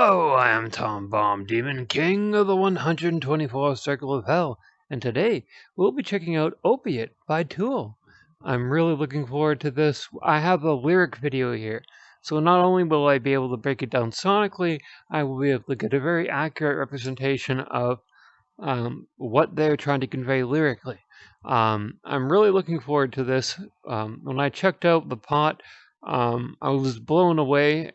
Hello, I am Tom Bomb Demon, King of the 124th Circle of Hell, and today we'll be checking out Opiate by Tool. I'm really looking forward to this. I have a lyric video here, so not only will I be able to break it down sonically, I will be able to get a very accurate representation of what they're trying to convey lyrically. I'm really looking forward to this. When I checked out the pot, I was blown away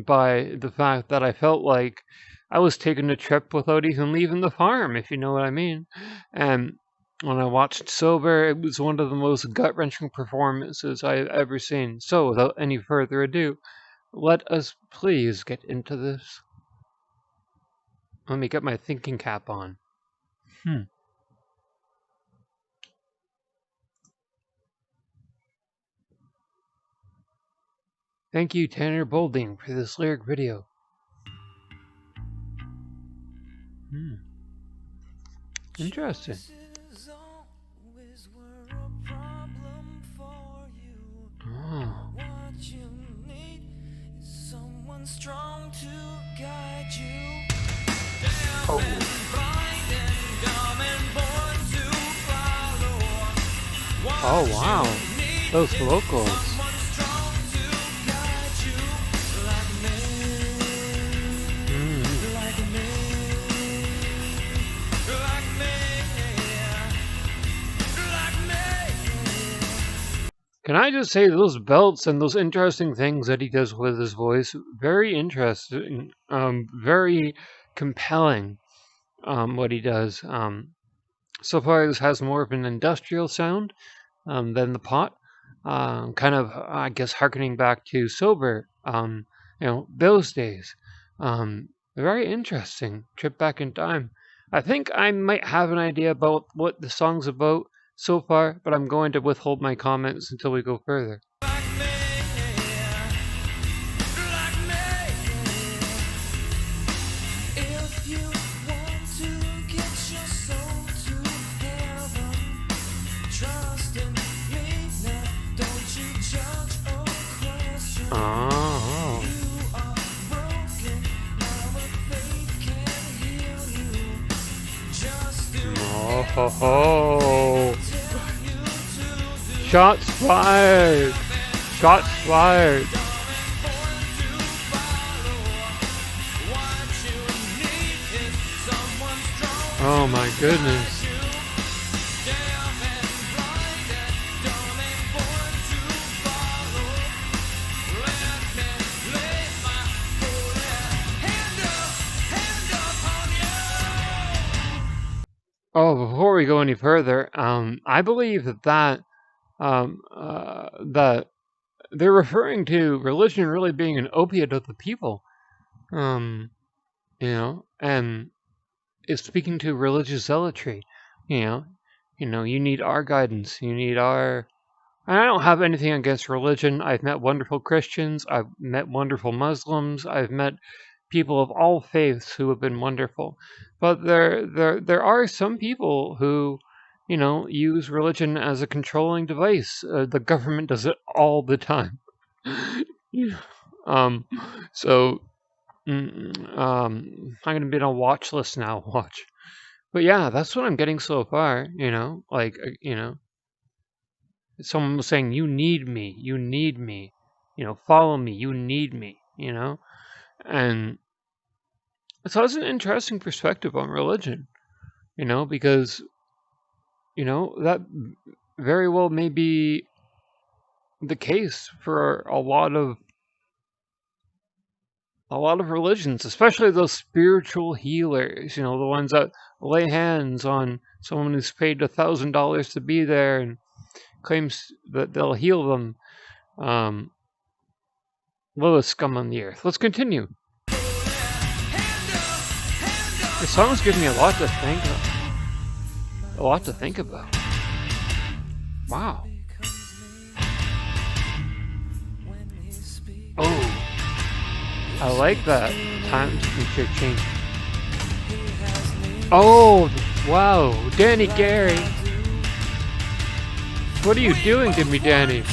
by the fact that I felt like I was taking a trip without even leaving the farm, if you know what I mean. And when I watched Sober, it was one of the most gut-wrenching performances I've ever seen. So, without any further ado, let us please get into this. Let me get my thinking cap on. Thank you, Tanner Bolding, for this lyric video. Interesting. Oh. Strong to guide you. Oh wow, those vocals. Can I just say those belts and those interesting things that he does with his voice, very interesting, very compelling, what he does. So far this has more of an industrial sound than the pot, kind of, I guess, harkening back to Sober, those days. Very interesting trip back in time. I think I might have an idea about what the song's about so far, but I'm going to withhold my comments until we go further. Oh. Oh ho ho. Shots fired! Shots fired! Oh my goodness. Oh, before we go any further, I believe that that they're referring to religion really being an opiate of the people, and it's speaking to religious zealotry. You need our guidance. You need our. And I don't have anything against religion. I've met wonderful Christians. I've met wonderful Muslims. I've met people of all faiths who have been wonderful. But there are some people who, use religion as a controlling device. The government does it all the time. So I'm going to be on a watch list now. Watch. But yeah, that's what I'm getting so far. Someone was saying, "You need me. You need me. Follow me. You need me." And so it's an interesting perspective on religion, because, that very well may be the case for a lot of religions, especially those spiritual healers, the ones that lay hands on someone who's paid $1,000 to be there and claims that they'll heal them. Lowest scum on the earth. Let's continue. The song's giving me a lot to think about. Wow. Oh, I like that time signature change. Oh, wow, Danny Gary. What are you doing to me, Danny?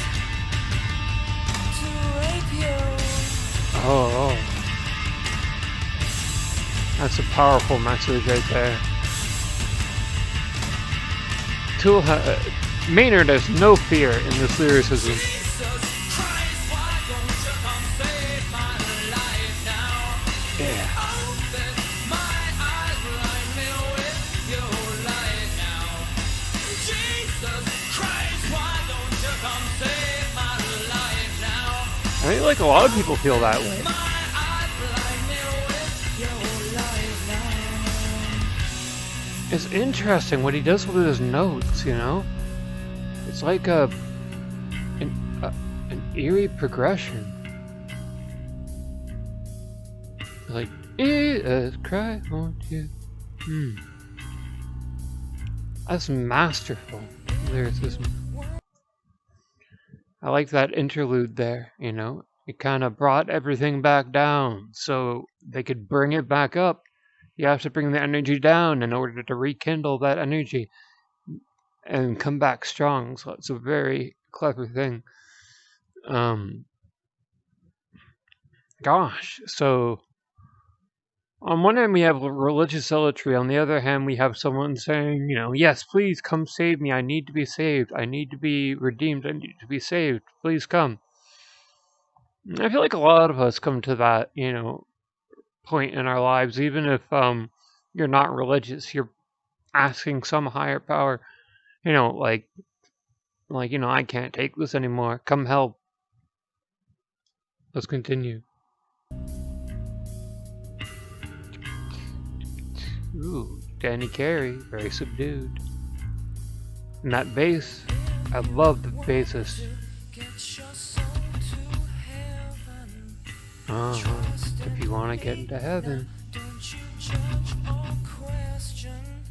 That's a powerful message right there. Maynard has no fear in this lyricism. Yeah. I think like a lot of people feel that way. It's interesting what he does with his notes, you know? It's like an eerie progression. Like, cry, won't you? That's masterful lyricism. I like that interlude there, you know? It kind of brought everything back down so they could bring it back up. You have to bring the energy down in order to rekindle that energy and come back strong. So it's a very clever thing. Gosh, so on one hand we have religious zealotry, on the other hand we have someone saying, you know, yes, please come save me, I need to be saved, I need to be redeemed, I need to be saved, please come. I feel like a lot of us come to that, you know, point in our lives, even if you're not religious, you're asking some higher power, you know, like you know, I can't take this anymore, come help. Let's continue. Ooh, Danny Carey, very subdued. And that bass, I love the bassist. If you want to get into heaven,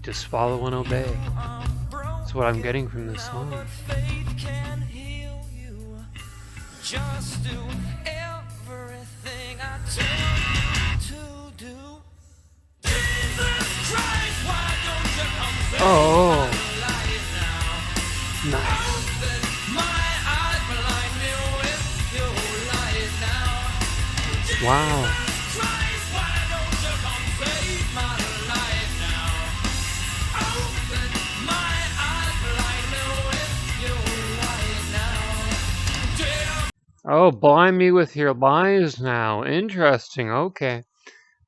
just follow and obey. That's what I'm getting from this song. Just do everything I tell you to do. Jesus Christ, why don't you come save my life now? Nice. Open my eyes, blind me with your light now. Wow. Jesus Christ, why don't you come save my life now? Open my eyes, blind me with your light now. Oh, blind me with your lies now. Interesting. Okay.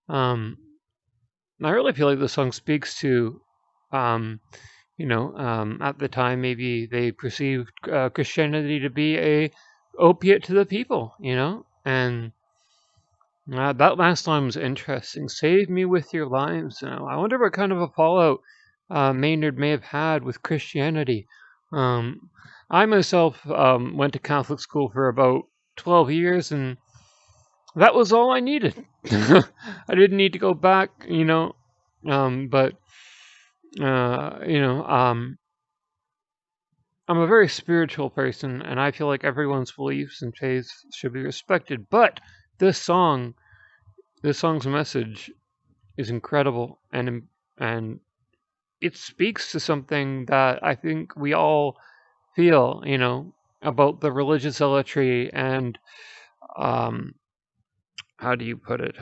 I really feel like the song speaks to, you know, at the time maybe they perceived Christianity to be a opiate to the people, you know, and that last line was interesting. Save me with your lives. You know, I wonder what kind of a fallout Maynard may have had with Christianity. I myself went to Catholic school for about 12 years, and that was all I needed. I didn't need to go back, you know, but, you know, I'm a very spiritual person, and I feel like everyone's beliefs and faiths should be respected. But this song's message is incredible, and it speaks to something that I think we all feel, you know, about the religious zealotry and, how do you put it?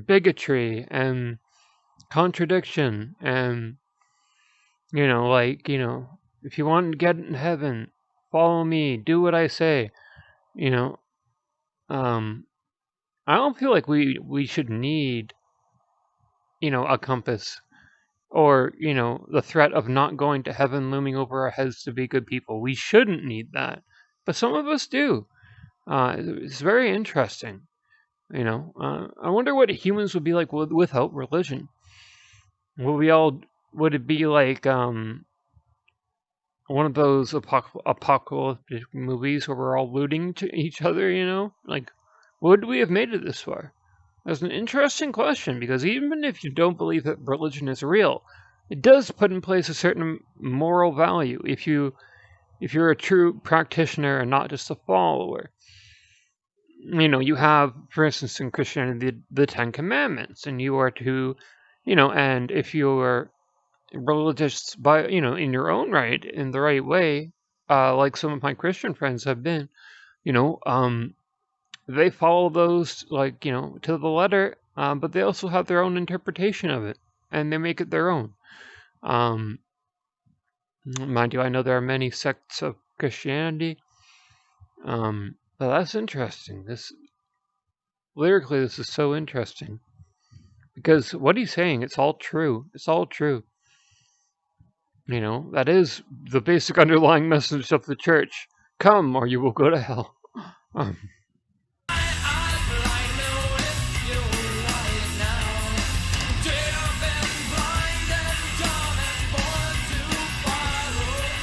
Bigotry and contradiction and, you know, like, you know, if you want to get in heaven, follow me, do what I say, you know. I don't feel like we should need, you know, a compass or, you know, the threat of not going to heaven looming over our heads to be good people. We shouldn't need that, but some of us do. It's very interesting, you know. I wonder what humans would be like without religion. Would it be like one of those apocalyptic movies where we're all looting to each other, you know? Like, would we have made it this far? That's an interesting question, because even if you don't believe that religion is real, it does put in place a certain moral value if you're a true practitioner and not just a follower. You know, you have, for instance, in Christianity, the Ten Commandments, and you are to, you know, and if you are religious by, you know, in your own right, in the right way, like some of my Christian friends have been, you know, they follow those, like, you know, to the letter, but they also have their own interpretation of it, and they make it their own. Um, Mind you, I know there are many sects of Christianity, but that's interesting. Lyrically, this is so interesting because what he's saying, it's all true. It's all true. That is the basic underlying message of the church. Come, or you will go to hell. Um,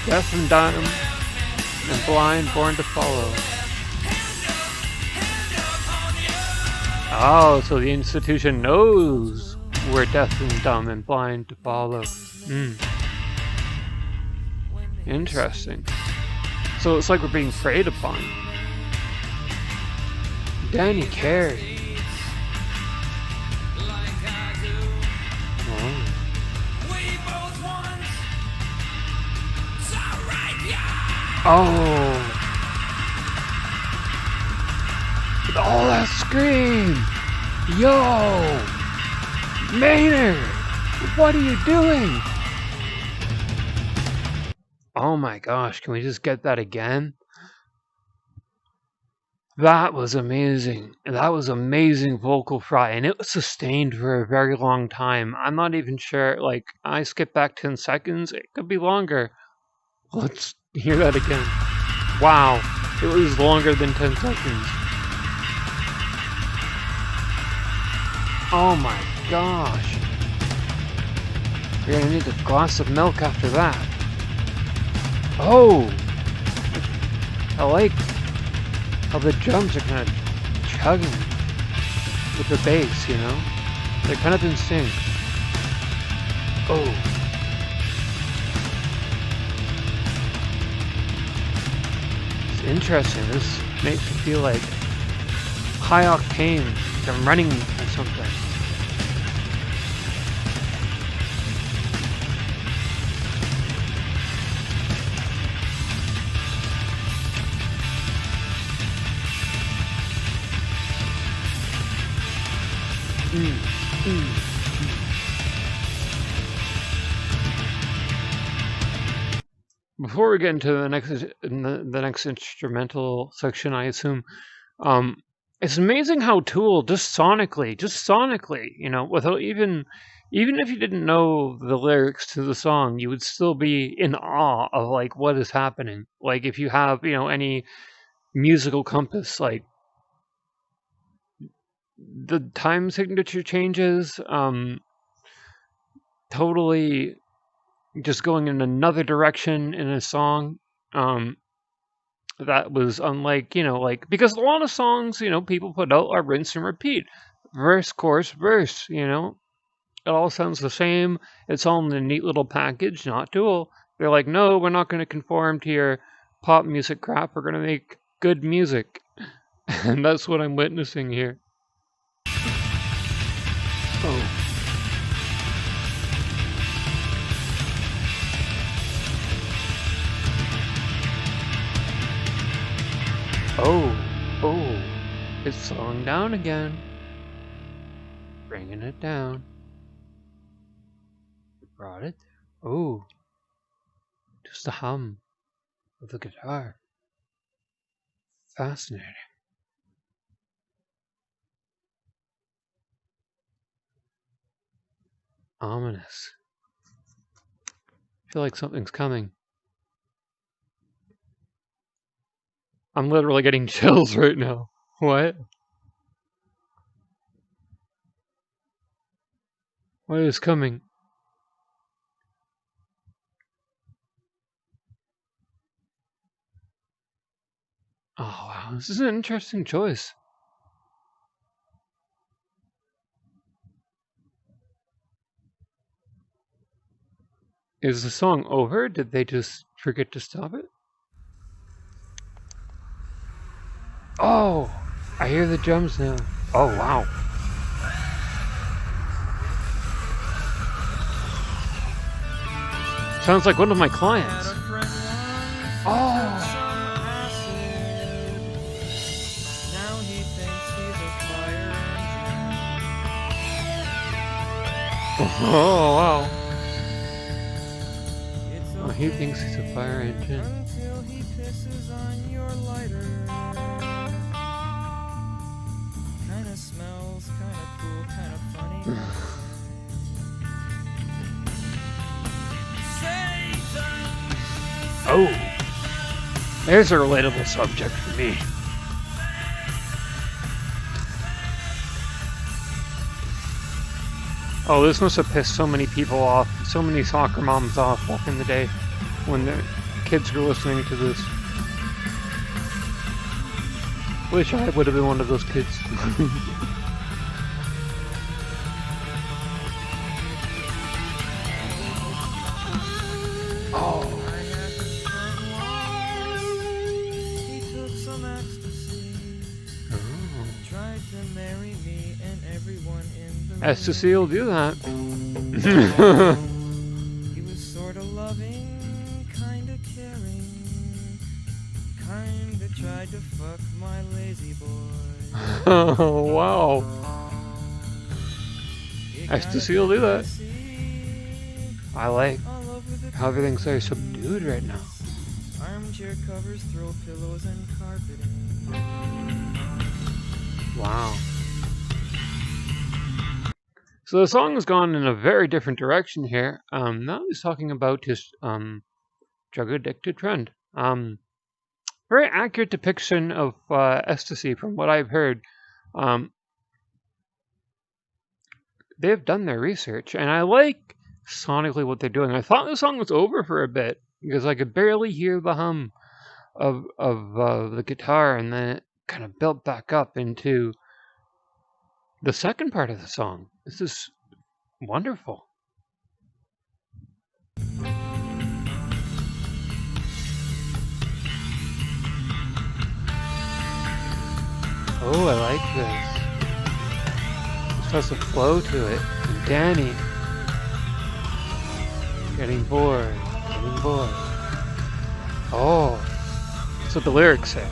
Deaf and dumb and blind, born to follow. Oh, so the institution knows we're deaf and dumb and blind to follow. Interesting. So it's like we're being preyed upon. Danny Carey. Oh. With all that scream. Yo. Maynard. What are you doing? Oh my gosh. Can we just get that again? That was amazing. That was amazing vocal fry. And it was sustained for a very long time. I'm not even sure. Like, I skipped back 10 seconds. It could be longer. Let's hear that again. Wow, it was longer than 10 seconds. Oh my gosh. You're gonna need a glass of milk after that. Oh! I like how the drums are kind of chugging with the bass, They're kind of in sync. Oh. Interesting. This makes me feel like high octane, like I'm running or something. Before we get into the next instrumental section, I assume, it's amazing how Tool just sonically, without even if you didn't know the lyrics to the song, you would still be in awe of like what is happening. Like if you have any musical compass, like the time signature changes, totally just going in another direction in a song. That was unlike, because a lot of songs, people put out are rinse and repeat. Verse, chorus, verse, It all sounds the same. It's all in a neat little package, not Tool. They're like, no, we're not going to conform to your pop music crap. We're going to make good music. And that's what I'm witnessing here. Oh. Oh, it's slowing down again. Bringing it down. Brought it. Oh, just a hum of the guitar. Fascinating. Ominous. I feel like something's coming. I'm literally getting chills right now. What? What is coming? Oh, wow. This is an interesting choice. Is the song over? Did they just forget to stop it? Oh, I hear the drums now. Oh, wow. Sounds like one of my clients. Oh. Oh wow. It's Oh, he thinks he's a fire engine. until he pisses on your lighter. Kinda smells, kinda cool, kinda funny. Oh, there's a relatable subject for me. Oh, this must have pissed so many people off, so many soccer moms off back in the day when their kids were listening to this. Wish I would have been one of those kids. Oh. He took some ecstasy. Tried to marry me and everyone in the Ecstasy will do that. He was sorta loving, kinda caring, kinda tried to fuck my lazy boy. Oh, wow. It Ecstasy got will do that. messy I like all over the how everything's so subdued right now. armchair covers, throw pillows and carpeting. Wow. So the song has gone in a very different direction here. Now he's talking about his drug addicted friend. Very accurate depiction of ecstasy from what I've heard. They've done their research, and I like sonically what they're doing. I thought the song was over for a bit because I could barely hear the hum of the guitar, and then it kind of built back up into the second part of the song. This is wonderful. Oh, I like this. This has a flow to it. And Danny getting bored, getting bored. Oh, that's what the lyrics say,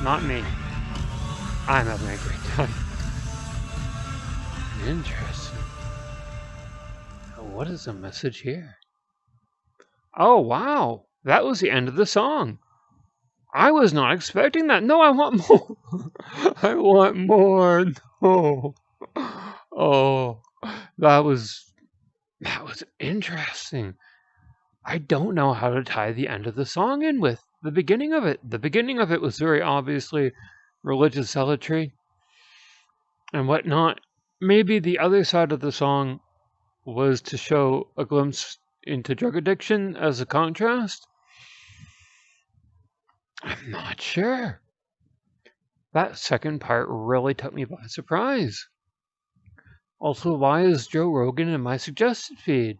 not me. I'm having a great time. Interesting. What is the message here? Oh, wow. That was the end of the song. I was not expecting that. No, I want more. I want more. No. Oh, that was interesting. I don't know how to tie the end of the song in with the beginning of it. The beginning of it was very obviously religious zealotry and whatnot. Maybe the other side of the song was to show a glimpse into drug addiction as a contrast. I'm not sure. That second part really took me by surprise. Also, why is Joe Rogan in my suggested feed?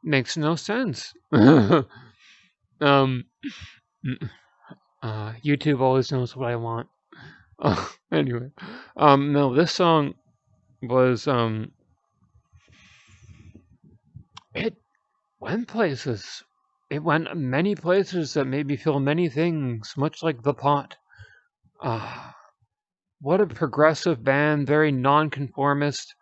Makes no sense. YouTube always knows what I want. Anyway, no, this song was it went places. It went many places that made me feel many things, much like The Pot. What a progressive band, very nonconformist.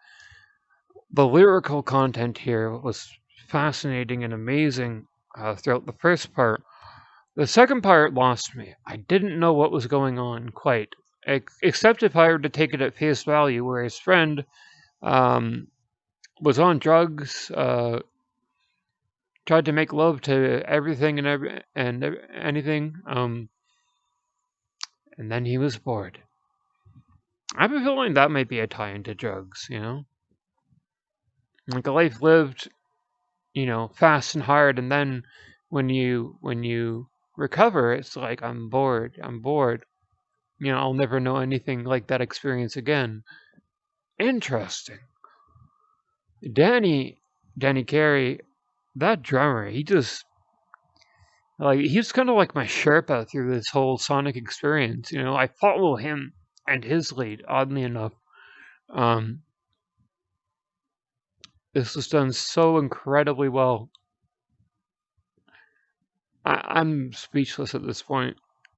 The lyrical content here was fascinating and amazing throughout the first part. The second part lost me. I didn't know what was going on quite, except if I were to take it at face value, where his friend was on drugs, tried to make love to everything and anything, and then he was bored. I have a feeling that might be a tie into drugs, you know? Like a life lived, fast and hard, and then when you recover, it's like I'm bored. I'll never know anything like that experience again. Interesting. Danny Carey, that drummer, he's kind of like my Sherpa through this whole sonic experience. I follow him and his lead, oddly enough. This was done so incredibly well. I'm speechless at this point.